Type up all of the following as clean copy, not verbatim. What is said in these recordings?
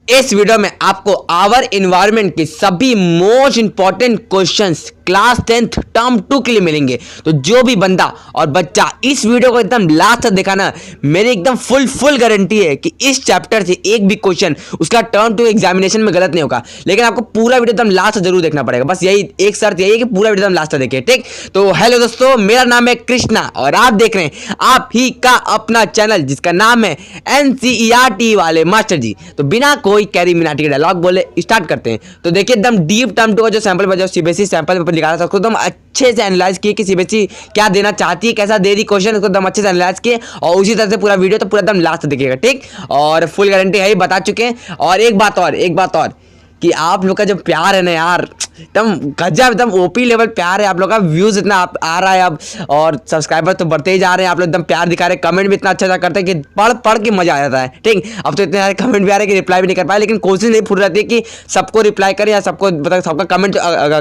इस वीडियो में आपको आवर इन्वायरमेंट के सभी most important questions class 10th term 2 के लिए मिलेंगे। तो जो भी बंदा और बच्चा इस वीडियो को एकदम लास्ट तक देखा ना, मेरी एकदम फुल गारंटी है कि इस चैप्टर से एक भी क्वेश्चन उसका टर्म 2 एग्जामिनेशन में गलत नहीं होगा। लेकिन आपको पूरा वीडियो एकदम लास्ट तक जरूर देखना पड़ेगा। बस यही एक शर्त यही है कि पूरा वीडियो एकदम लास्ट तक देखिए, ठीक। तो हेलो दोस्तों, मेरा नाम है कृष्णा और आप देख रहे हैं आप ही का अपना चैनल जिसका नाम है NCERT वाले मास्टर जी। तो बिना कोई कैरी मिनाटी के डायलॉग बोले स्टार्ट करते हैं। तो देखिए एकदम डीप टर्म 2 का जो सैंपल बजा सीबीएसई सैंपल पेपर निकाला था, उसको एकदम अच्छे से एनालाइज किए कि सीबीएसई क्या देना चाहती है, कैसा दे रही क्वेश्चन, उसको एकदम अच्छे से एनालाइज किए और उसी तरह से पूरा वीडियो तो पूरा एकदम लास्ट देखिएगा, ठीक। और फुल गारंटी है ही बता चुके हैं। और एक बात और कि आप लोग का जो प्यार है ना यार, एकदम गजब, एकदम ओपी लेवल प्यार है आप लोग का। व्यूज इतना आ रहा है अब और सब्सक्राइबर तो बढ़ते ही जा रहे हैं। आप लोग एकदम प्यार दिखा रहे हैं, कमेंट भी इतना अच्छा करते हैं कि पढ़ के मजा आ जाता है, ठीक। अब तो इतने सारे कमेंट भी आ रहे हैं कि रिप्लाई भी नहीं कर पाए, लेकिन कोशिश नहीं फुल रहती है कि सबको रिप्लाई करें या सबको मतलब सबका कमेंट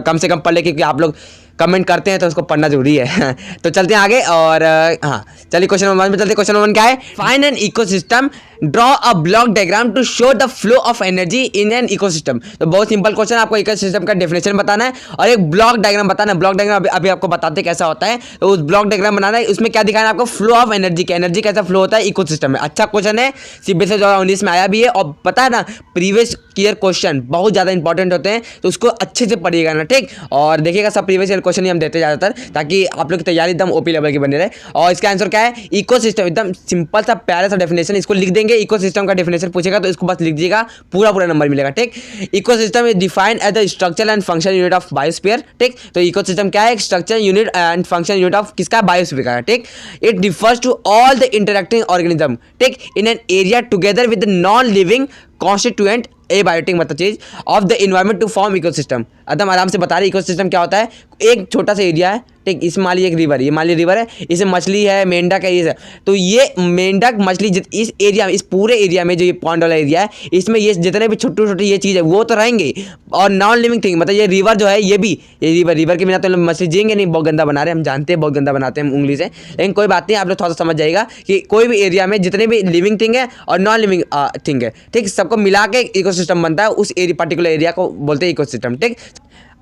कम से कम पढ़ ले, क्योंकि आप लोग कमेंट करते हैं तो उसको पढ़ना जरूरी है। तो चलते हैं आगे और हाँ चलिए क्वेश्चन नंबर 1 में चलते। क्वेश्चन नंबर 1 क्या है? Find an ecosystem, draw a block diagram to show the flow of energy in an ecosystem. तो बहुत सिंपल क्वेश्चन, आपको इकोसिस्टम का डेफिनेशन बताना है और एक ब्लॉक डायग्राम बताना है। ब्लॉक डायग्राम अभी आपको बताते कैसा होता है। तो उस ब्लॉक डायग्राम बनाना है, उसमें क्या दिखाना है आपको? फ्लो ऑफ एनर्जी, की एनर्जी कैसा फ्लो होता है इकोसिस्टम में। अच्छा क्वेश्चन है, सीबीएसई 2019 में आया भी है और पता है ना प्रीवियस ईयर क्वेश्चन बहुत ज़्यादा इंपॉर्टेंट होते हैं, तो उसको अच्छे से पढ़िएगा ना, ठीक। और देखिएगा सब प्रीवियस ईयर क्वेश्चन ही हम देते ज़्यादातर, ताकि आप लोग की तैयारी एकदम ओपी लेवल की बनी रहे। और इसका आंसर क्या है? इकोसिस्टम। एकदम सिंपल सा प्यारा सा डेफिनेशन, इसको लिख देंगे। इकोसिस्टम का डेफिनेशन पूछेगा तो इसको बस लिख दीजिएगा, पूरा नंबर मिलेगा, ठीक। Ecosystem is defined as the structure and function unit of biosphere, ठीक। तो इकोसिस्टम क्या है? Structure unit and function unit of किसका? बायोस्फीयर का, ठीक। It differs to all the interacting organism, ठीक, in an area together with non living constituent abiotic मतलब चीज of the environment to form ecosystem. एकदम आराम से बता रही इकोसिस्टम क्या होता है। एक छोटा सा एरिया है, ठीक, इस मान लीजिए एक रिवर, ये मान लीजिए रिवर है, इसमें मछली है, मेंढक है, ये सब। तो ये मेंढक मछली इस एरिया में, इस पूरे एरिया में जो ये पॉन्ड वाला एरिया है, इसमें ये जितने भी छोटे ये चीज़ है वो तो रहेंगे। और नॉन लिविंग थिंग मतलब ये रिवर जो है, ये भी ये रिवर के बिना तो मछली जिएंगे नहीं। बहुत गंदा बना रहे हैं, हम जानते हैं बहुत गंदा बनाते हैं हम उंगली से, लेकिन कोई बात नहीं, आप लोग थोड़ा सा समझ जाइएगा कि कोई भी एरिया में जितने भी लिविंग थिंग है और नॉन लिविंग थिंग है, ठीक, सबको मिला के इकोसिस्टम बनता है। उस पर्टिकुलर एरिया को बोलते हैं इकोसिस्टम, ठीक।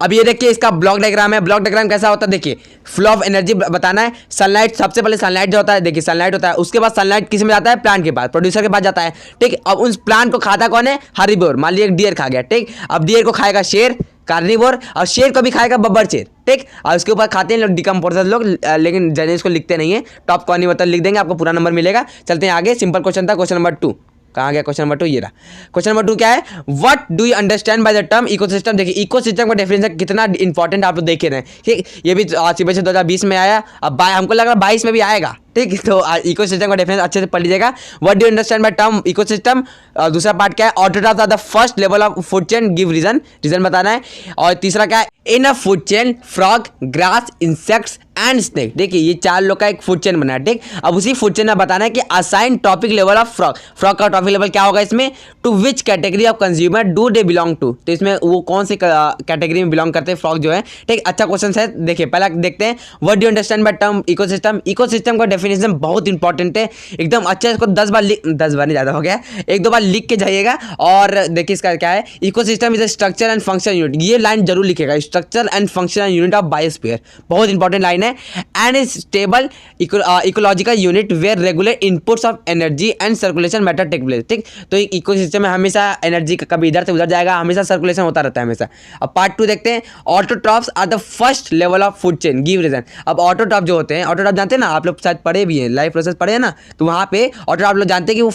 अब ये देखिए इसका ब्लॉक डायग्राम है। ब्लॉक डायग्राम कैसा होता है? देखिए फ्लो ऑफ एनर्जी बताना है। सनलाइट, सबसे पहले सनलाइट जो होता है, देखिए सनलाइट होता है, उसके बाद सनलाइट किस में जाता है? प्लांट के पास, प्रोड्यूसर के पास जाता है, ठीक। अब उस प्लांट को खाता कौन है? हर्बीवोर। मान लीजिए एक डियर खा गया, ठीक। अब डियर को खाएगा शेर, कार्निवोर, और शेर को भी खाएगा बब्बर शेर, ठीक। और उसके ऊपर खाते हैं लोग डिकम्पोजर लोग, लेकिन जर्नलिस्ट इसको लिखते नहीं है। टॉप कॉर्नी मतलब लिख देंगे, आपको पूरा नंबर मिलेगा। चलते हैं आगे। सिंपल क्वेश्चन था। क्वेश्चन नंबर 2 कहाँ गया? क्वेश्चन नंबर 2 ये रहा। क्वेश्चन नंबर 2 क्या है? What do you understand by the term ecosystem. देखिए इकोसिस्टम का डेफिनेशन कितना इंपॉर्टेंट आप लोग देख रहे हैं, ठीक। ये भी सीबीएसई 2020 में आया, अब हमको लग रहा है 22 में भी आएगा, ठीक। तो इकोसिस्टम का डेफिनेशन अच्छे से पढ़ लीजिएगा। What do you understand by term ecosystem. दूसरा पार्ट क्या है? Autotrophs are the first level of food chain, give reason बताना है। और तीसरा क्या है? In a food chain frog, grass, insects and snake. देखिए ये 4 लोग का एक फूड चेन बना है, ठीक। अब उसी फूड चेन में बताना है कि assign topic level of frog. Frog का टॉपिक लेवल क्या होगा इसमें? To which category of consumer do they belong to. तो इसमें वो कौन सी कैटेगरी में बिलोंग करते हैं फ्रॉग जो है, ठीक। अच्छा क्वेश्चन है, देखिए पहला देखते हैं। What do you understand by term ecosystem. Ecosystem का डेफिनेशन बहुत इंपॉर्टेंट है, एकदम अच्छा। इसको 10 बार नहीं ज़्यादा हो गया, 1-2 बार लिख के जाइएगा। और देखिए इसका क्या है? Ecosystem is a structure and function unit. ये लाइन जरूर लिखेगा, structure and functional unit of biosphere, बहुत इंपॉर्टेंट लाइन है। And is stable ecological unit where regular inputs of energy and circulation matter take place, ठीक। तो ecosystem में हमेशा energy कभी इधर से उधर जाएगा, हमेशा सर्कुलेशन होता रहता है हमेशा। अब पार्ट 2 देखते हैं। Autotrophs are the first level of food chain, give reason. अब ऑटोट्रॉफ जो होते हैं, ऑटोट्रॉफ जानते हैं ना आप लोग, शायद पढ़े भी हैं, लाइफ प्रोसेस पढ़े हैं ना, तो वहाँ पे ऑटोट्रॉफ आप लोग जानते हैं कि वो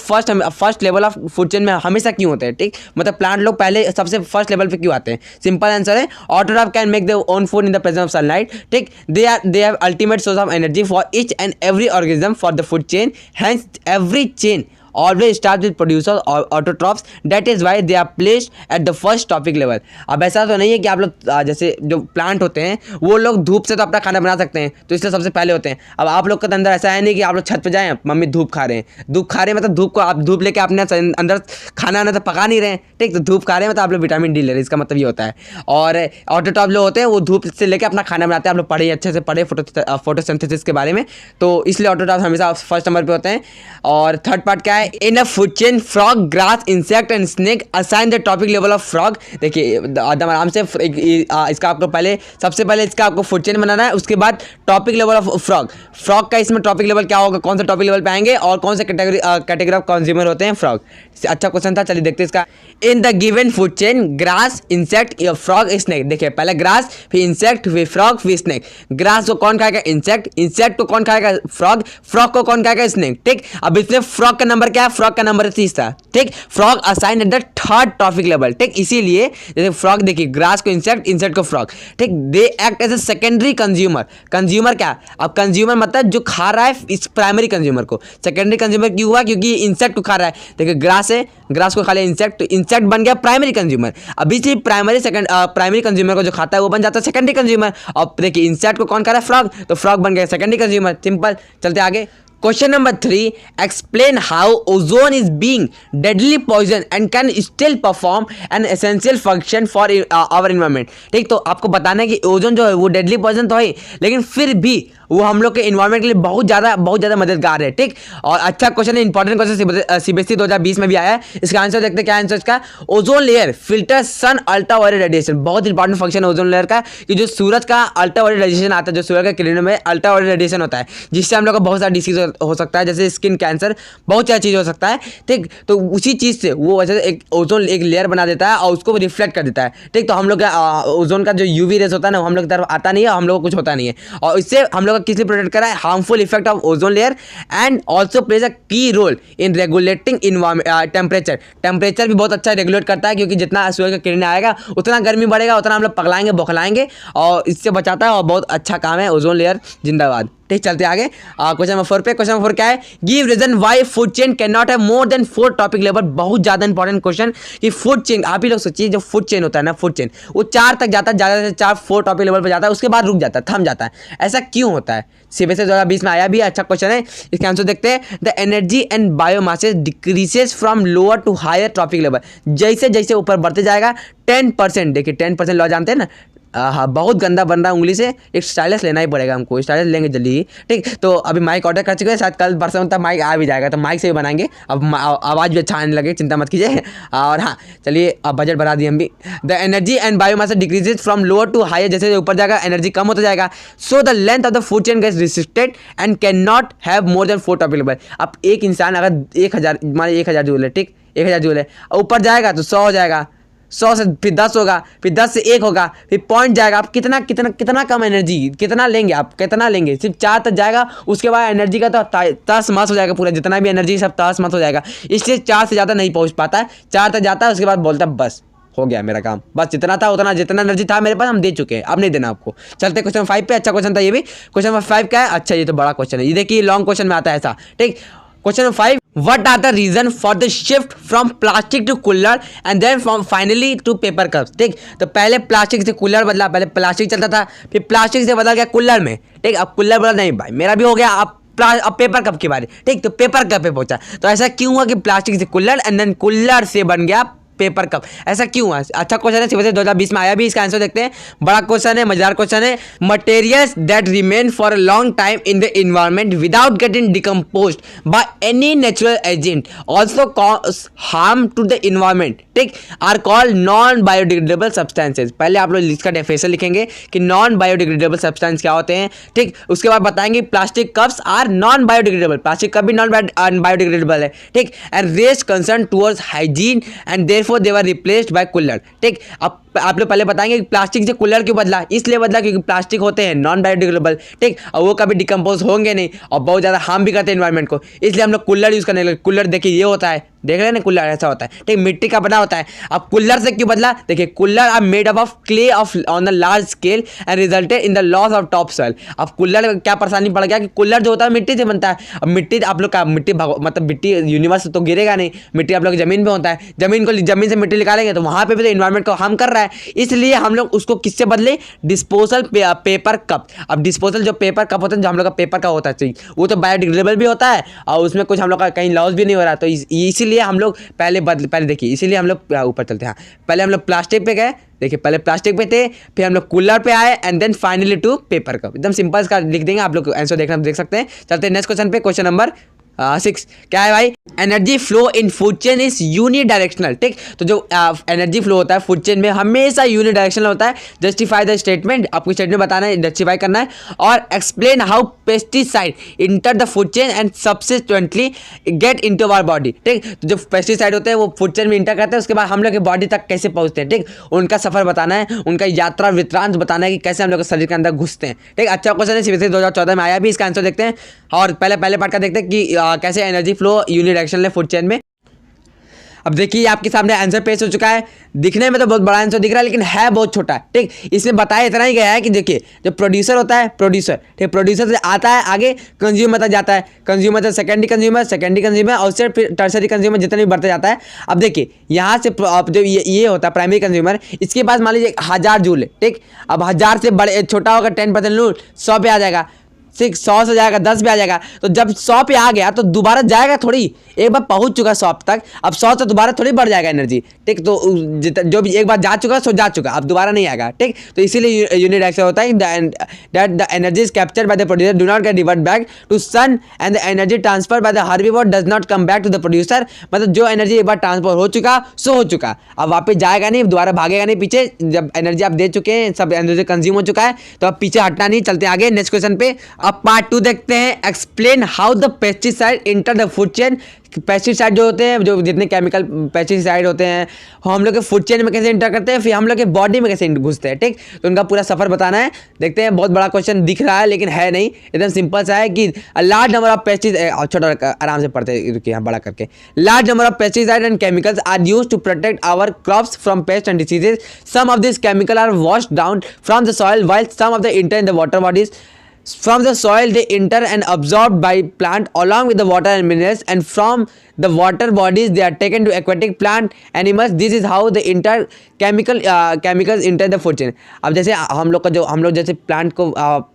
first level of food chain में हमेशा क्यों होते हैं, ठीक। मतलब प्लांट लोग पहले सबसे फर्स्ट लेवल पे क्यों आते हैं? सिंपल आंसर है, autotroph can make their own food in the presence of sunlight, ठीक। They have ultimate source of energy for each and every organism for the food chain, hence every chain always start with producer or autotrophs, that is why they are placed at the first topic level। अब ऐसा तो नहीं है कि आप लोग जैसे जो प्लांट होते हैं वो लोग धूप से तो अपना खाना बना सकते हैं, तो इसलिए सबसे पहले होते हैं। अब आप लोग के अंदर ऐसा है नहीं कि आप लोग छत पे जाएं, मम्मी धूप खा रहे हैं, मतलब धूप को आप धूप लेके अपने अंदर खाना ना तो पका नहीं रहे हैं, ठीक। तो धूप खा रहे हैं मतलब आप लोग विटामिन डी ले रहे हैं, इसका मतलब ये होता है। और ऑटोट्रॉफ जो होते हैं वो धूप से लेके अपना खाना बनाते हैं। आप लोग पढ़े, अच्छे से पढ़े फोटोसिंथेसिस के बारे में, तो इसलिए ऑटोट्रॉफ हमेशा फर्स्ट नंबर पर होते हैं। और थर्ड पार्ट क्या है? है in a food chain frog, grass, insect and snake, assign the topic level of frog. देखिए एकदम आराम से इसका आपको सबसे पहले इसका आपको फूड चेन बनाना है, उसके बाद topic level of frog. Frog का इसमें टॉपिक लेवल क्या होगा, कौन सा टॉपिक लेवल पे आएंगे और कौन से कैटेगरी ऑफ कंज्यूमर होते हैं फ्रॉग। अच्छा क्वेश्चन था, चलिए देखते हैं इसका। इन the given food chain grass, insect, frog, snake. देखिए पहले ग्रास, फिर इंसेक्ट, फिर फ्रॉग, फिर स्नेक। ग्रास को कौन खाएगा, इंसेक्ट। इंसेक्ट को कौन खाएगा, फ्रॉग। फ्रॉग को कौन खाएगा, स्नेक। ठीक, अब इसमें फ्रॉग का नंबर क्या है, फ्रॉग का नंबर 30 था। ठीक, frog assign at the third topic level. ठीक, इसीलिए जैसे फ्रॉग देखिए ग्रास को इंसेक्ट, इंसेक्ट को फ्रॉग। ठीक, they act as a secondary consumer. Consumer क्या, अब कंज्यूमर मतलब जो खा रहा है इस प्राइमरी कंज्यूमर को। सेकेंडरी कंज्यूमर क्यों हुआ, क्योंकि इंसेक्ट को खा रहा है। देखिए ग्रास है, ग्रास को खा लिया इंसेक्ट, तो इंसेक्ट बन गया प्राइमरी कंज्यूमर। अभी से प्राइमरी कंज्यूमर को जो खाता है वो बन जाता है सेकेंडरी कंज्यूमर। और देखिए इंसेक्ट को कौन खा रहा है, फ्रॉग, तो फ्रॉग बन गया सेकेंडरी कंज्यूमर। सिंपल, चलते आगे। Question number 3, explain how ozone is being deadly poison and can still perform an essential function for our environment। ठीक, तो आपको बताना है कि ओजोन जो है वो डेडली पॉइजन तो है, लेकिन फिर भी वो हम लोग के इन्वायरमेंट के लिए बहुत ज़्यादा मददगार है। ठीक, और अच्छा क्वेश्चन है, इंपॉर्टेंट क्वेश्चन सीबीएसई 2020 में भी आया है। इसका आंसर देखते हैं, क्या आंसर इसका, ओजोन लेयर फिल्टर सन अल्ट्रावायलेट रेडिएशन। बहुत इंपॉर्टेंट फंक्शन है ओजोन लेयर का, कि जो सूरज का अल्ट्रावायलेट रेडिएशन आता है, जो सूरज के किरणों में अल्ट्रावायलेट रेडिएशन होता है, जिससे हम लोग को बहुत सारा डिसीज हो सकता है, जैसे स्किन कैंसर, बहुत सारी चीज़ हो सकता है। ठीक, तो उसी चीज़ से वो वैसे एक ओजोन एक लेयर बना देता है और उसको रिफ्लेक्ट कर देता है। ठीक, तो हम लोग का ओजोन का जो यूवी रेस होता है ना, वो हम लोग की तरफ आता नहीं है, हम लोग को कुछ होता नहीं है, और इससे हम लोग किस लिए प्रोटेक्ट करा है, harmful effect of ozone layer, and also plays a key role in regulating temperature. Temperature भी बहुत अच्छा रेगुलेट करता है, क्योंकि जितना सूर्य का किरण आएगा उतना गर्मी बढ़ेगा, उतना हम लोग पगलाएंगे बौखलाएंगे, और इससे बचाता है, और बहुत अच्छा काम है ओजोन लेयर। जिंदाबाद। ठीक, चलते आगे क्वेश्चन नंबर 4 पे। क्वेश्चन नंबर 4 क्या है, give reason why food chain can not have more than 4 topic level. बहुत ज़्यादा इंपॉर्टेंट क्वेश्चन, कि फूड चेन, आप ही लोग सोचिए, जो फूड चेन होता है ना, फूड चेन वो 4 तक जाता है, ज़्यादा से 4 टॉपिक लेवल पर जाता है, उसके बाद रुक जाता है, थम जाता है। ऐसा क्यों होता है, सीबीएसई 2020 में आया भी, अच्छा क्वेश्चन है। इसका आंसर देखते हैं। The energy and biomasses decreases from lower to higher topic level. जैसे जैसे ऊपर बढ़ते जाएगा 10%, देखिए 10% लॉ जानते हैं ना, हाँ बहुत गंदा बन रहा है उंगली से, एक स्टाइलस लेना ही पड़ेगा हमको, स्टाइलस लेंगे जल्दी ही। ठीक, तो अभी माइक ऑर्डर कर चुके हैं, शायद कल परसों तक माइक आ भी जाएगा, तो माइक से भी बनाएंगे। अब आवाज़ भी अच्छा आने लगे, चिंता मत कीजिए। और हाँ चलिए, अब बजट बढ़ा दिए हम भी। The energy and biomass decreases from lower to higher, जैसे ऊपर जाएगा एनर्जी कम होता जाएगा। So the length of the food chain gets restricted and can not have more than 4 topic level. अब एक इंसान अगर 1000 मान 1000 जूल है, ठीक 1000 जूल है, ऊपर जाएगा तो 100 हो जाएगा, 100 से फिर 10 होगा, फिर 10 से 1 होगा, फिर पॉइंट जाएगा। आप कितना कितना कितना कम एनर्जी कितना लेंगे, आप कितना लेंगे, सिर्फ 4 तक जाएगा, उसके बाद एनर्जी का तो तस मस हो जाएगा, पूरा जितना भी एनर्जी सब तस मस हो जाएगा। इसलिए 4 से ज़्यादा नहीं पहुंच पाता है, 4 तक जाता है, उसके बाद बोलता है बस हो गया मेरा काम, बस जितना था उतना, जितना एनर्जी था मेरे पास हम दे चुके हैं, अब नहीं देना आपको। चलते क्वेश्चन 5 पे। अच्छा क्वेश्चन था ये भी। क्वेश्चन नंबर 5 क्या है, अच्छा ये तो बड़ा क्वेश्चन है, ये देखिए लॉन्ग क्वेश्चन में आता है ऐसा। ठीक, question number 5, what are the reason for the shift from plastic to cooler and then from finally to paper cups। ठीक, तो पहले प्लास्टिक से कूलर बदला, पहले प्लास्टिक चलता था, फिर प्लास्टिक से बदल गया कूलर में। ठीक, अब कूलर बदला नहीं भाई, मेरा भी हो गया, अब पेपर कप की बारी। ठीक, तो पेपर कप पे पहुंचा। तो ऐसा क्यों हुआ कि प्लास्टिक से कूलर एंड देन कूलर से बन गया पेपर कप, ऐसा क्यों हुआ? अच्छा क्वेश्चन है, सीबीएसई 2020 में आया भी। इसका आंसर देखते हैं, बड़ा क्वेश्चन है, मजेदार क्वेश्चन है। Materials that remain for a long time in the environment without getting decomposed by any natural agent also cause harm to the environment, ठीक, are called non biodegradable substances. पहले आप लोग इसका डेफिनेशन लिखेंगे कि नॉन बायोडिग्रेडेबल सब्सटेंस क्या होते हैं। ठीक, उसके बाद बताएंगे plastic cups are non biodegradable, plastic cup भी नॉन बायोडिग्रेडेबल है। ठीक, and raise concern towards hygiene and therefore they were replaced by kulhar. ठीक, अब आप लोग पहले बताएंगे कि प्लास्टिक से कूलर क्यों बदला, इसलिए बदला क्योंकि प्लास्टिक होते हैं नॉन बायोडिग्रेडेबल। ठीक, और वो कभी डिकम्पोज होंगे नहीं और बहुत ज़्यादा हार्म भी करते हैं एनवायरमेंट को, इसलिए हम लोग कूलर यूज़ करने लगे। कूलर देखिए ये होता है, देख रहे हैं ना, कूलर ऐसा होता है। ठीक, मिट्टी का बना होता है। अब कूलर से क्यों बदला, देखिए kulhar are made up of clay of on the large scale and resulted in the loss of top soil. अब कूलर क्या परेशानी पड़ गया कि कूलर जो होता है मिट्टी से बनता है। अब मिट्टी आप लोग का मिट्टी मतलब मिट्टी यूनिवर्स तो गिरेगा नहीं, मिट्टी आप लोग जमीन में होता है, जमीन से मिट्टी निकालेंगे तो वहाँ पे भी तो इन्वायरमेंट को हार्म कर रहा है। इसलिए हम लोग उसको किससे बदले, डिस्पोजल पेपर कप। अब डिस्पोजल जो पेपर कप होता है, जो हम लोग का पेपर का होता है, वो तो बायोडिग्रेडेबल भी होता है और उसमें कुछ हम लोग का कहीं लॉस भी नहीं हो रहा। तो इसीलिए हम लोग पहले देखिए, इसीलिए हम लोग ऊपर चलते हैं। पहले हम लोग प्लास्टिक पे गए, देखिए पहले प्लास्टिक पे थे, फिर हम लोग कूलर पे आए and then finally to paper cup. एकदम सिंपल का लिख देंगे, आप लोग आंसर देख सकते हैं। चलते हैं नेक्स्ट क्वेश्चन पे। क्वेश्चन नंबर 6 क्या है भाई, energy flow in food chain is unidirectional. ठीक, तो जो एनर्जी फ्लो होता है फूड चेन में हमेशा यूनिडायरेक्शनल होता है। जस्टिफाई द स्टेटमेंट, आपको स्टेटमेंट बताना है, जस्टिफाई करना है। और explain how pesticide enter the food chain and subsequently get into our body. ठीक, तो जो पेस्टिसाइड होते हैं वो फूड चेन में इंटर करते हैं, उसके बाद हम लोग की बॉडी तक कैसे पहुंचते हैं। ठीक, उनका सफर बताना है, उनका यात्रा वृत्तांत बताना है कि कैसे हम लोग के शरीर के अंदर घुसते हैं। ठीक, अच्छा क्वेश्चन है, सीबीएसई 2014 में आया भी। इसका आंसर देखते हैं और पहले पार्ट का देखते हैं कि कैसे एनर्जी फ्लो यूनिडायरेक्शनल है फूड चेन में। अब देखिए आपके सामने आंसर पेश हो चुका है। दिखने में तो बहुत बड़ा आंसर दिख रहा है लेकिन है बहुत छोटा है। ठीक, इसमें बताया इतना ही गया है कि देखिए जो प्रोड्यूसर होता है, प्रोड्यूसर, ठीक, प्रोड्यूसर से आता है आगे कंज्यूमर तक जाता है, कंज्यूमर से सेकेंडरी कंज्यूमर और उससे फिर टर्सरी कंज्यूमर जितना भी बढ़ते जाता है। अब देखिए यहाँ से जो ये होता है प्राइमरी कंज्यूमर, इसके पास मान लीजिए 1000 जूल है। ठीक, अब 1000 से बड़े छोटा होगा 10% लूँ 100 पे आ जाएगा, 100 से जाएगा 10 पे आ जाएगा। तो जब 100 पे आ गया तो दोबारा जाएगा थोड़ी, एक बार पहुंच चुका 100 तक, अब 100 से दोबारा थोड़ी बढ़ जाएगा एनर्जी। ठीक, तो जो भी एक बार जा चुका सो जा चुका, अब दोबारा नहीं आएगा। ठीक, तो इसीलिए यूनिडायरेक्शनल होता है that the energy is captured by the producer do not get revert back to sun and the energy transfer by the herbivore does not come back to the producer. मतलब जो एनर्जी एक बार transfer हो चुका सो हो चुका, अब वापस जाएगा नहीं, दोबारा भागेगा नहीं पीछे। जब एनर्जी आप दे चुके हैं, सब एनर्जी कंज्यूम हो चुका है, तो अब पीछे हटना नहीं, चलते आगे नेक्स्ट क्वेश्चन पे। अब पार्ट 2 देखते हैं, explain how the pesticide enter the food chain. Pesticide जो होते हैं, जो जितने केमिकल पेस्टिसाइड होते हैं, हम लोग के फूड चेन में कैसे इंटर करते हैं, फिर हम लोग के बॉडी में कैसे घुसते हैं। ठीक, तो उनका पूरा सफर बताना है। देखते हैं, बहुत बड़ा क्वेश्चन दिख रहा है लेकिन है नहीं, एकदम सिंपल सा है कि लार्ज नंबर ऑफ पेस्टिसाइड, छोटा आराम से पढ़ते हैं बड़ा करके। Large number of pesticide and chemicals are used to protect our crops from pest and diseases. Some of this chemical are washed down from the soil while some of the enter in the water bodies. From the soil they enter and absorbed by plant along with the water and minerals, and from the water bodies they are taken to aquatic plant animals. This is how the chemicals enter the food chain. अब जैसे हम लोग जैसे plant को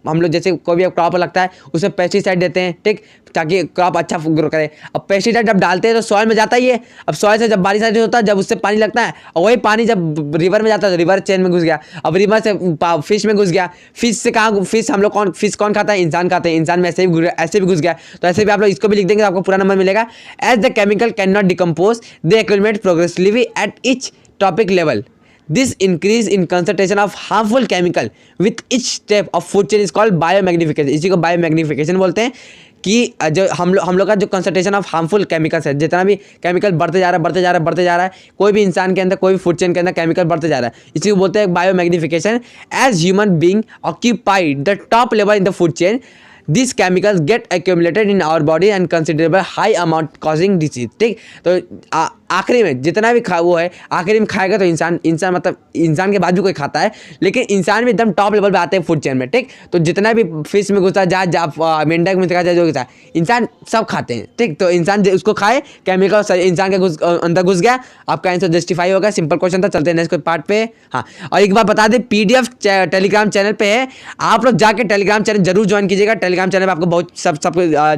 हम लोग जैसे कोई भी क्रॉप लगता है उसमें पेस्टिसाइड देते हैं। ठीक, ताकि क्रॉप अच्छा ग्रो करे। अब पेस्टिसाइड जब डालते हैं तो सॉइल में जाता ही है। अब सॉइल से जब बारिश होता है, जब उससे पानी लगता है, और वही पानी जब रिवर में जाता है तो रिवर चेन में घुस गया। अब रिवर से फिश में घुस गया, फिश से कहाँ, फिश हम लोग कौन खाता है, इंसान खाते हैं, इंसान में ऐसे भी घुस गया। तो ऐसे भी आप लोग इसको भी लिख देंगे तो आपको पूरा नंबर मिलेगा। As the chemical can not decompose they accumulate progressively at each topic level. This increase in concentration of harmful chemical with each step of food chain is called biomagnification। इसी को biomagnification बोलते हैं कि जो हम लोग का जो कंसंट्रेशन ऑफ हार्मफुल केमिकल्स है, जितना भी केमिकल बढ़ते जा रहा है, कोई भी इंसान के अंदर, कोई भी फूड चेन के अंदर केमिकल बढ़ते जा रहा है, इसी को बोलते हैं biomagnification. As human being occupied the top level in the food chain, these chemicals get accumulated in our body and considerable high amount causing disease। ठीक, तो आखिरी में जितना भी वो है, आखिरी में खाएगा तो इंसान मतलब इंसान के बाद भी कोई खाता है, लेकिन इंसान भी एकदम टॉप लेवल पे आते हैं फूड चेन में। ठीक, तो जितना भी फिश में घुसा, मेंढक में घुसा, जो घुसा, इंसान सब खाते हैं। ठीक, तो इंसान उसको खाए, केमिकल इंसान के अंदर घुस गया, आपका आंसर जस्टिफाई होगा। सिंपल क्वेश्चन था। चलते हैं नेक्स्ट पार्ट पे। हाँ, और एक बार बता दें, PDF टेलीग्राम चैनल पे है, आप लोग जाके टेलीग्राम चैनल जरूर ज्वाइन कीजिएगा। टेलीग्राम चैनल पे आपको बहुत सब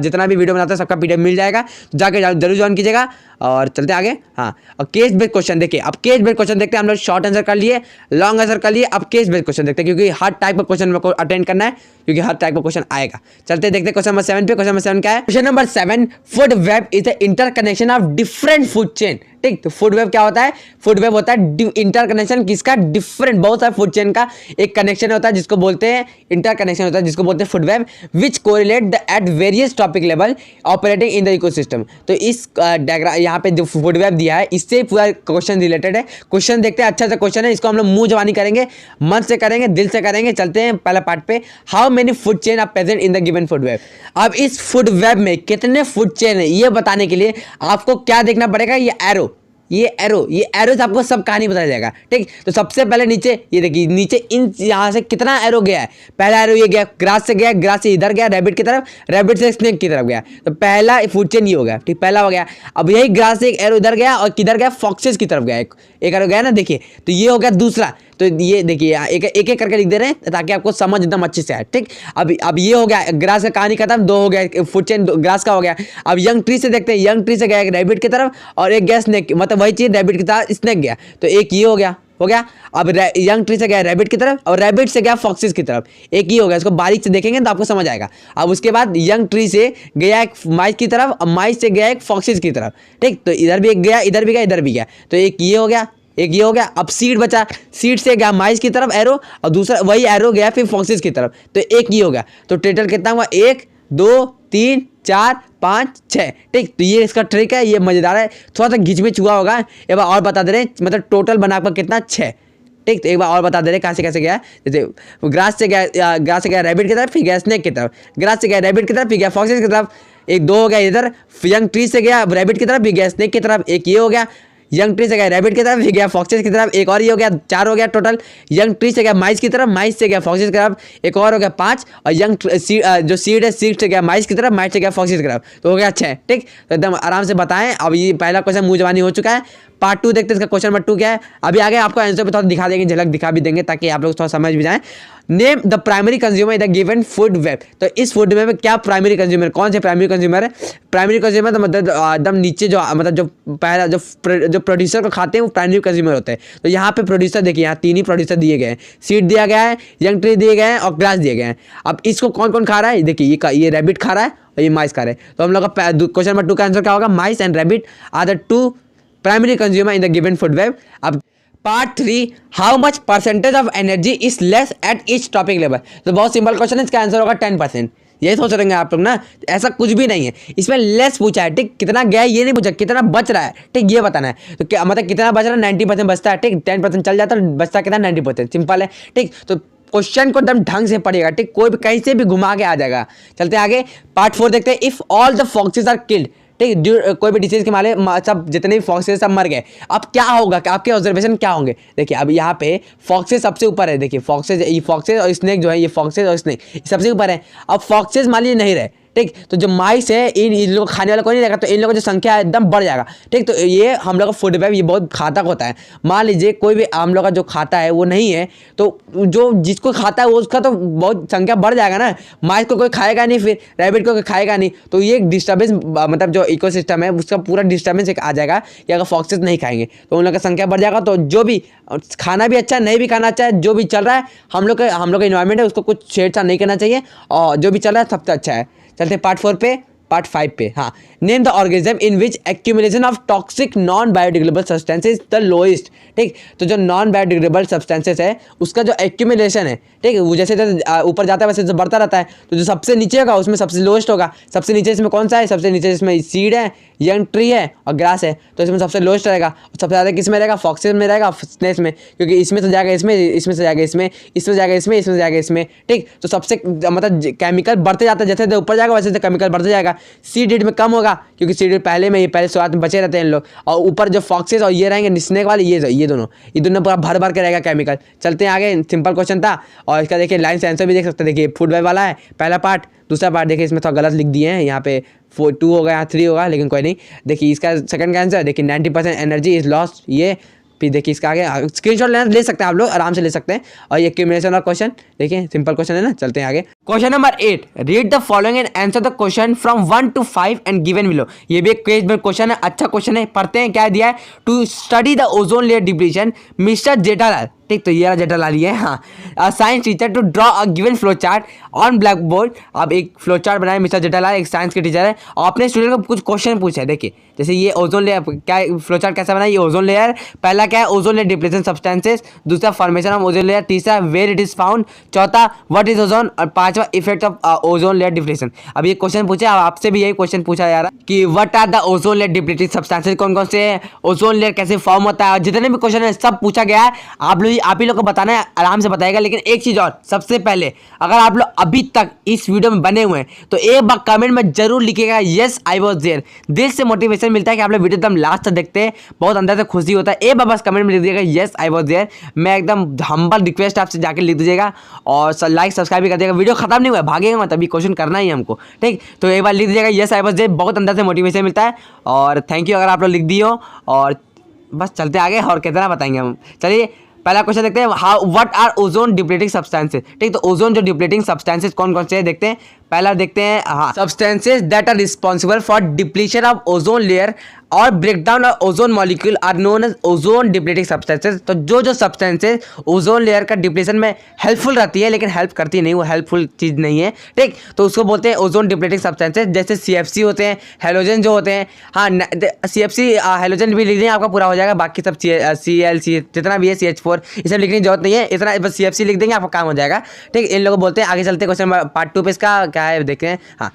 जितना भी वीडियो बनाता है सबका PDF मिल जाएगा, तो जाके जरूर ज्वाइन कीजिएगा। और चलते आगे। हाँ, और केस बेस्ड क्वेश्चन देखिए, अब केस बेस्ड क्वेश्चन देखते हैं। हम लोग शॉर्ट आंसर कर लिए, लॉन्ग आंसर कर लिए, अब केस बेस्ड क्वेश्चन देखते हैं, क्योंकि हर टाइप का क्वेश्चन मेरे को अटेंड करना है, क्योंकि हर टाइप का क्वेश्चन आएगा। चलते देखते क्वेश्चन नंबर 7 पे। क्वेश्चन नंबर 7 क्या है? Question number 7, food web is the interconnection of different food chain. ठीक, तो फूड वेब क्या होता है? फूड वेब होता है इंटरकनेक्शन किसका? डिफरेंट, बहुत सारे फूड चेन का एक कनेक्शन होता है जिसको बोलते हैं इंटरकनेक्शन होता है, जिसको बोलते हैं food web, which correlate the at various topic level operating in the ecosystem. तो इस डायग्राम यहाँ पे जो फूड वेब दिया है, इससे पूरा क्वेश्चन रिलेटेड है। क्वेश्चन देखते हैं, अच्छा सा क्वेश्चन है, इसको हम लोग मुंह जवानी करेंगे, मन से करेंगे, दिल से करेंगे। चलते हैं पहला पार्ट पे। How many food chain are present in the given food web. अब इस फूड वेब में कितने फूड चेन है ये बताने के लिए आपको क्या देखना पड़ेगा? ये एरो से आपको सब कहानी बताया जाएगा। ठीक, तो सबसे पहले नीचे ये देखिए, नीचे इन यहाँ से कितना एरो गया है। पहला एरो ये गया, ग्रास से गया, ग्रास से इधर गया रैबिट की तरफ, रैबिट से स्नेक की तरफ गया, तो पहला फूड चेन ये हो गया। ठीक, पहला हो गया। अब यही ग्रास से एक एरो इधर गया और किधर गया, फॉक्सेस की तरफ गया, एक एरो गया ना, देखिए, तो ये हो गया दूसरा। तो ये देखिए एक करके लिख दे रहे हैं ताकि आपको समझ एकदम अच्छे से आए। ठीक, अब ये हो गया, ग्रास का कहानी खत्म, 2 हो गया, फूड चेन ग्रास का हो गया। अब यंग ट्री से देखते हैं, यंग ट्री से गया एक रैबिट की तरफ और एक गया स्नेक, मतलब वही चीज रैबिट की तरफ स्नेक गया, तो एक ये हो गया। हो गया। अब यंग ट्री से गया रैबिट की तरफ और रैबिट से गया फॉक्सिस की तरफ, एक ही हो गया। इसको बारीक से देखेंगे तो आपको समझ आएगा। अब उसके बाद यंग ट्री से गया एक माइस की तरफ और माइस से गया एक फॉक्सिस की तरफ, ठीक। तो इधर भी एक गया, इधर भी गया, इधर भी गया, तो एक ये हो गया, एक ये हो गया। अब सीड बचा, सीड से गया माइस की तरफ एरो और दूसरा वही एरो गया फिर फॉक्सिस की तरफ, तो एक ये हो गया। तो टोटल कितना हुआ, 1 2 3 4 5 6, ठीक। तो ये इसका ट्रिक है, ये मजेदार है, थोड़ा सा घिचमिच हुआ होगा। एक बार और बता दे रहे हैं, मतलब टोटल बना पर कितना 6, ठीक। तो एक बार और बता दे रहे कहाँ से कैसे गया। जैसे ग्रास से गया रैबिट की तरफ, फिर गया स्नेक की तरफ, ग्रास से गया रैबिट की तरफ, फिर गया फॉक्सिस की तरफ, एक 2 हो गया इधर। यंग ट्री से गया रैबिट की तरफ, फिर गया स्नेक की तरफ, एक ये हो गया। यंग ट्री से गया रैबिट की तरफ, फिर गया फॉक्सिस की तरफ, एक और ये हो गया, 4 हो गया टोटल। यंग ट्री से गया माइस की तरफ, माइस से गया फॉक्सिस की तरफ, एक और हो गया 5। और जो सीड है, सीड से गया माइस की तरफ, माइस से गया फॉक्सिस की तरफ, तो हो गया 6, ठीक। तो एकदम आराम से बताएं। अब ये पहला क्वेश्चन मुंह जबानी हो चुका है। पार्ट 2 देखते हैं, इसका क्वेश्चन नंबर 2 क्या है। अभी आगे आपको आंसर पे थोड़ा दिखा देंगे, झलक दिखा भी देंगे ताकि आप लोग थोड़ा समझ भी जाएं। Name the primary consumer in the given food web. तो इस फूड वेब में क्या प्राइमरी कंज्यूमर, कौन से प्राइमरी कंज्यूमर है। प्राइमरी कंज्यूमर तो मतलब एकदम नीचे जो मतलब जो पहला जो प्रोड्यूसर को खाते हैं वो प्राइमरी कंज्यूमर होते हैं। तो यहाँ पे प्रोड्यूसर देखिए, यहाँ 3 ही प्रोड्यूसर दिए गए हैं, सीड दिया गया है, यंग ट्री दिए गए हैं और ग्रास दिए गए हैं। अब इसको कौन कौन खा रहा है, देखिए ये रैबिट खा रहा है और ये माइस खा रहा है। तो हम लोग का क्वेश्चन नंबर 2 का आंसर क्या होगा, mice and rabbit are the 2 primary consumer in the given food web. अब part 3, how much percentage of energy is less at each topic level. तो बहुत सिंपल क्वेश्चन है, इसका आंसर होगा 10%। यही सोच रहे हैं आप लोग ना, ऐसा कुछ भी नहीं है इसमें। लेस पूछा है, ठीक। कितना गया ये नहीं पूछा, कितना बच रहा है, ठीक, ये बताना है। तो क्या मतलब कितना बच रहा है, 90% बचता है, ठीक। 10% चल जाता है, बचता कितना, 90%, सिंपल है, ठीक। तो क्वेश्चन को एकदम ढंग से पढ़िएगा, ठीक, कोई भी कहीं से भी घुमा के आ जाएगा। चलते हैं आगे, पार्ट 4 देखते हैं। If all the foxes are killed, ठीक, कोई भी डिसीज के मारे सब जितने भी फॉक्सेस सब मर गए, अब क्या होगा, आपके ऑब्जर्वेशन क्या होंगे। देखिए अब यहाँ पे फॉक्सेस सबसे ऊपर है, देखिए फॉक्सेस, ये फॉक्सेस और स्नेक जो है, ये फॉक्सेस और स्नेक सबसे ऊपर है। अब फॉक्सेस मान लीजिए नहीं रहे, ठीक। तो जो माइस है इन लोगों को खाने वाला कोई नहीं रहेगा, तो इन लोगों की जो संख्या है एकदम बढ़ जाएगा, ठीक। तो ये हम लोग का फूड वेब ये बहुत घातक होता है। मान लीजिए कोई भी हम लोग का जो खाता है वो नहीं है, तो जो जिसको खाता है वो उसका तो बहुत संख्या बढ़ जाएगा ना। माइस को कोई खाएगा नहीं, फिर रैबिट को कोई खाएगा नहीं, तो ये एक डिस्टर्बेंस, मतलब जो इकोसिस्टम है उसका पूरा डिस्टर्बेंस एक आ जाएगा कि अगर फॉक्सेस नहीं खाएंगे तो उन लोग का संख्या बढ़ जाएगा। तो जो भी खाना भी अच्छा है, नहीं भी खाना अच्छा है, जो भी चल रहा है हम लोग का इन्वायरमेंट है उसको कुछ छेड़छाड़ नहीं करना चाहिए, और जो भी चल रहा है सबसे अच्छा है। चलते हैं पार्ट 4 पे, पार्ट 5 पे। हाँ, name the organism in which accumulation of toxic non biodegradable substances the lowest, ठीक। तो जो नॉन बायोडिग्रेडेबल सब्सटेंसेस है उसका जो एक्यूमुलेशन है, ठीक, वो जैसे ऊपर जाता है वैसे बढ़ता रहता है। तो जो सबसे नीचे होगा उसमें सबसे लोएस्ट होगा। सबसे नीचे इसमें कौन सा है, सबसे नीचे इसमें सीड है, यंग ट्री है और ग्रास है, तो इसमें सबसे लोएस्ट रहेगा। और सबसे ज़्यादा किस में रहेगा, फॉक्सेस में रहेगा, स्नेक्स में, क्योंकि इसमें से जाएगा इसमें, इसमें से जाएगा इसमें, इसमें जाएगा इसमें, इसमें जाएगा इसमें, ठीक। तो सबसे मतलब केमिकल बढ़ते जाता है, जैसे ऊपर जाएगा वैसे केमिकल बढ़ते जाएगा। सीड में कम होगा क्योंकि सीड पहले में ही पहले शुरुआत में बचे रहते हैं इन लोग, और ऊपर जो फॉक्सेस और ये रहेंगे स्नेक वाले, ये दोनों पूरा भर भर के रहेगा केमिकल। चलते हैं आगे, सिंपल क्वेश्चन था और इसका देखिए लाइन से आंसर भी देख सकते हैं। देखिए फूड वेब वाला है पहला पार्ट, दूसरा पार्ट देखिए इसमें थोड़ा गलत लिख दिए हैं, यहाँ पे 2 होगा, यहाँ 3 होगा, लेकिन कोई नहीं। देखिए इसका सेकंड का आंसर देखिए 90% एनर्जी इज लॉस्ट। ये फिर देखिए इसका आगे स्क्रीनशॉट लेना ले सकते हैं आप लोग, आराम से ले सकते हैं। और ये एक्यूमुलेशन और क्वेश्चन देखिए सिंपल क्वेश्चन है ना। चलते हैं आगे, question number 8, read the following and answer the question from 1 to 5 and given below. ये भी एक क्वेश्चन है, अच्छा क्वेश्चन है, पढ़ते हैं क्या दिया है। To study the ozone layer depletion mister Jethalal, ठीक। तो ये जेठालाल ही है, हाँ। Science teacher to draw a given flow chart on black board. अब एक फ्लो चार्ट बनाए मिस्टर जेठालाल, एक साइंस के टीचर है, और अपने स्टूडेंट को कुछ क्वेश्चन पूछे है। देखिए जैसे ये ओजोन लेयर, क्या फ्लो चार्ट कैसा बना, ये ओजोन लेयर, पहला क्या है ओजोन लेयर डिप्लीशन सब्सटेंसेस, दूसरा फॉर्मेशन ऑफ ओजोन लेयर, तीसरा वेयर इट इज फाउंड, चौथा व्हाट इज ओजोन, और पांचवा effect of ozone layer depletion. अब ये क्वेश्चन पूछे, अब आपसे भी यही क्वेश्चन पूछा जा रहा है कि what are the ozone layer depleting substances, कौन कौन से ओजोन लेयर कैसे फॉर्म होता है, जितने भी क्वेश्चन है सब पूछा गया है। आप ही लोग को बताना है, आराम से बताएगा। लेकिन एक चीज और, सबसे पहले अगर आप लोग अभी तक इस वीडियो में बने हुए हैं तो एक बार कमेंट में जरूर लिखिएगा यस आई वाज देयर। दिल से मोटिवेशन मिलता है कि आप लोग वीडियो एकदम लास्ट तक देखते हैं, बहुत अंदर से खुशी होता है। एक बार बस कमेंट में लिख दीजिएगा यस आई वाज देयर। मैं एकदम हम्बल रिक्वेस्ट आपसे जाके लिख दीजिएगा और लाइक सब्सक्राइब भी कर दीजिएगा। वीडियो खत्म नहीं हुआ है, भागेगा मत, अभी क्वेश्चन करना ही है हमको, ठीक। तो एक बार लिख दीजिएगा यस आई वाज देयर, बहुत अंदर से मोटिवेशन मिलता है। और थैंक यू अगर आप लोग लिख दिए हो। और बस चलते आगे, और कितना बताएंगे हम। चलिए पहला क्वेश्चन देखते हैं, how what are ozone depleting substances, ठीक। तो ओजोन जो डिप्लीटिंग सब्सटेंसेस कौन कौन से देखते हैं। पहला देखते हैं, हाँ, substances that are responsible for depletion of ozone layer और breakdown of ozone molecule are known as ozone depleting substances. तो जो सब्सटेंसेस ओजोन लेयर का डिप्लीशन में हेल्पफुल रहती है लेकिन हेल्प करती नहीं, वो हेल्पफुल चीज़ नहीं है, ठीक, तो उसको बोलते हैं ओजोन डिप्लीटिंग सब्सटेंसेस। जैसे CFC होते हैं, हेलोजन जो होते हैं, हाँ, CFC हेलोजन भी लिख दें आपका पूरा हो जाएगा, बाकी सब Cl जितना भी है CH4 ये सब लिखने की जरूरत नहीं है, इतना बस CFC लिख देंगे आपका काम हो जाएगा, ठीक। इन लोगों बोलते हैं। आगे चलते क्वेश्चन पार्ट 2 पे, इसका क्या है देखते हैं। हाँ,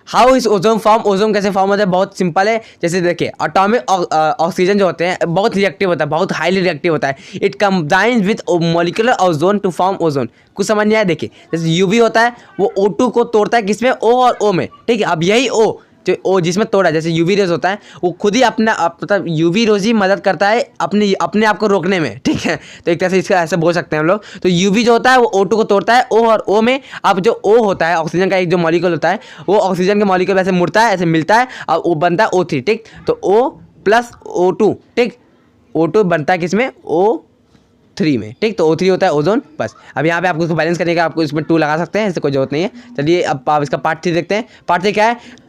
how is ozone form, ozone कैसे फॉर्म होता है, बहुत सिंपल है। जैसे देखिए एटॉमिक ऑक्सीजन जो होते हैं बहुत रिएक्टिव होता है, बहुत हाईली रिएक्टिव होता है। It combines with molecular ozone to form ozone. कुछ समझ नहीं आया, देखिए जैसे UV होता है वो O2 को तोड़ता है किसमें, O और O में, ठीक है। अब यही O जो O जिसमें तोड़ा, जैसे UV रेज होता है वो खुद ही अपना मतलब UV रोज ही मदद करता है अपने आप को रोकने में, ठीक है। तो एक तरह से इसका ऐसे बोल सकते हैं हम लोग। तो UV जो होता है वो O2 को तोड़ता है, O और O में अब जो O होता है ऑक्सीजन का एक जो मॉलिक्यूल होता है वो ऑक्सीजन के मॉलिक्यूल ऐसे मुड़ता है, ऐसे मिलता है और वो बनता है O3, ठीक। तो O प्लस O2, ठीक, O2 बनता है किसमें, O3 में, ठीक। तो O3 होता है ओजोन, बस। अब यहाँ पे आपको इसको बैलेंस करने का आपको इसमें 2 लगा सकते हैं, इससे कोई जरूरत नहीं है। चलिए अब आप इसका पार्ट 3 देखते हैं। पार्ट 3 क्या है,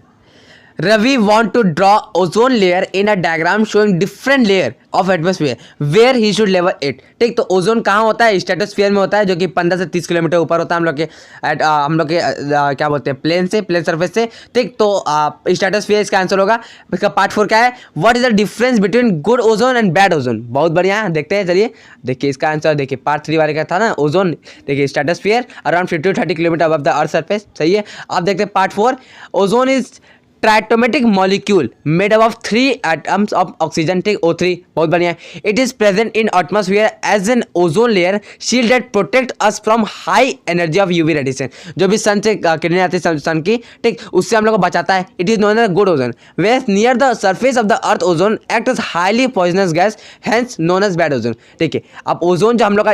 Ravi want to draw ozone layer in a diagram showing different layer of atmosphere where he should level it, ठीक। तो ओजोन कहाँ होता है, स्ट्रेटोस्फीयर में होता है, जो कि 15 से 30 किलोमीटर ऊपर होता है हम लोग के क्या बोलते हैं, प्लेन सरफेस से, ठीक। तो स्ट्रेटोस्फीयर इसका आंसर होगा। इसका पार्ट 4 क्या है, what is the difference between good ozone and bad ozone. बहुत बढ़िया है, देखते हैं। चलिए देखिए इसका आंसर, देखिए पार्ट 3 वाले का था ना ओजोन, देखिए stratosphere around 50 to 30 kilometre above the earth surface, सही है। अब देखते हैं part 4, ozone is triatomic molecule made up of 3 atoms of oxygen, ठीक, O3, बहुत बढ़िया है। It is present in atmosphere as an ozone layer shield that protect us from high energy of UV radiation. जो भी सन से किरणें आती है सन की, ठीक, उससे हम लोग को बचाता है। It is known as good ozone where near the surface of the earth ozone act as highly poisonous gas, hence known as bad ozone, ठीक है। अब ओजोन जो हम लोग का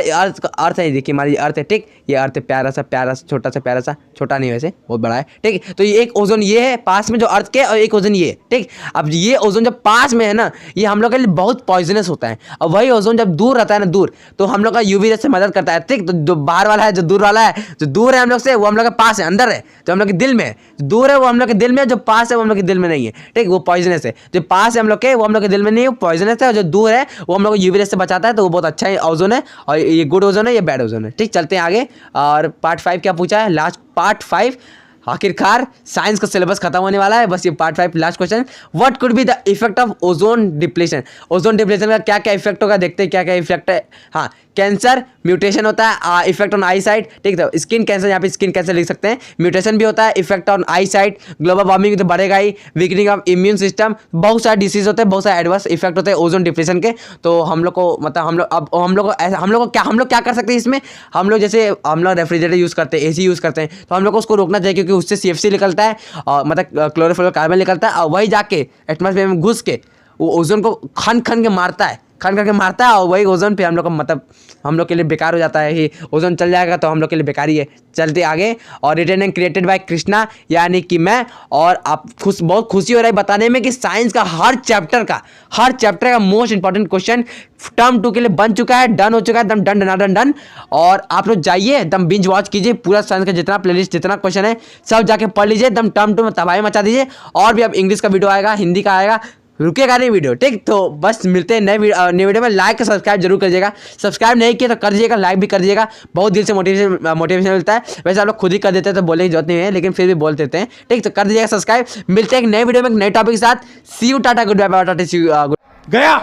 अर्थ है, देखिए हमारी अर्थ है, ठीक, ये अर्थ है, प्यारा सा छोटा सा प्यारा सा, छोटा नहीं वैसे बहुत बड़ा है, ठीक। तो ये एक ओजोन ये है पास में जो अर्थ के, और एक ओजोन ये, ठीक। अब ये ओजोन जब पास में है ना, ये हम लोग के लिए बहुत पॉइजनस होता है, और वही ओजोन जब दूर रहता है ना, दूर, तो हम लोग का UV रेज से मदद करता है, ठीक। तो जो बाहर वाला है, जो दूर वाला है, जो दूर है हम लोग से वो हम लोग के पास है, अंदर है, जो हम लोग के दिल में है। जो दूर है वो हम लोग के दिल में है, जो पास है वो हम लोग के दिल में नहीं है, ठीक, वो पॉइजनस है। जो पास है हम लोग के वो हम लोग के दिल में नहीं है, पॉइजनस है, और जो दूर है वो हम लोग को UV रेज से बचाता है, तो वो बहुत अच्छा है ओजोन है। और ये गुड ओजोन है, ये बैड ओजोन है, ठीक। चलते हैं आगे, और पार्ट 5 क्या पूछा है, लास्ट पार्ट 5। आखिरकार साइंस का सिलेबस खत्म होने वाला है, बस ये part 5 last question. What could be the effect of ozone depletion, ozone depletion का क्या क्या इफेक्ट होगा, देखते हैं क्या क्या इफेक्ट है। हाँ, कैंसर, म्यूटेशन होता है, इफेक्ट ऑन आई साइट, ठीक। तो स्किन कैंसर, यहाँ पे स्किन कैंसर लिख सकते हैं। म्यूटेशन भी होता है, effect on I site, global warming तो बढ़ेगा ही, वीकनिंग ऑफ इम्यून सिस्टम, बहुत सारे डिसीज होते हैं, बहुत सारे एडवर्स इफेक्ट होते हैं ओजोन डिप्लीशन के। तो हम लोग को मतलब हम लोग क्या कर सकते हैं इसमें, हम लोग जैसे हम लोग रेफ्रिजरेटर यूज़ करते हैं, AC यूज़ करते हैं, तो हम लोग को उसको रोकना चाहिए, क्योंकि उससे CFC निकलता है, और मतलब क्लोरोफ्लोरोकार्बन निकलता है, और वही जाके एटमॉस्फेयर में घुस के वो ओजोन को खन करके मारता है, और वही ओजोन पे हम लोग का मतलब हम लोग के लिए बेकार हो जाता है। ही ओजोन चल जाएगा तो हम लोग के लिए बेकार ही है। चलते आगे, और written and created by Krishna, यानी कि मैं, और आप बहुत खुशी हो रहा है बताने में कि साइंस का हर चैप्टर का मोस्ट इंपॉर्टेंट क्वेश्चन टर्म 2 के लिए बन चुका है, डन हो चुका है, एकदम डन। और आप लोग जाइए एकदम बिंज वॉच कीजिए, पूरा साइंस का जितना प्लेलिस्ट, जितना क्वेश्चन है सब जाके पढ़ लीजिए, एकदम टर्म 2 में तबाही मचा दीजिए। और भी अब इंग्लिश का वीडियो आएगा, हिंदी का आएगा, रुकेगा नहीं वीडियो, ठीक। तो बस मिलते हैं नए वीडियो में। लाइक और सब्सक्राइब जरूर करिएगा, सब्सक्राइब नहीं किया तो कर दीजिएगा, लाइक भी कर दीजिएगा, बहुत दिल से मोटिवेशन मिलता है। वैसे आप लोग खुद ही कर देते हैं तो बोलने की जरूरत नहीं है, लेकिन फिर भी बोल देते हैं, ठीक। तो कर दीजिएगा सब्सक्राइब। मिलते हैं एक नए वीडियो में एक नए टॉपिक के साथ। See you, tata, good bye, tata, see you, गया।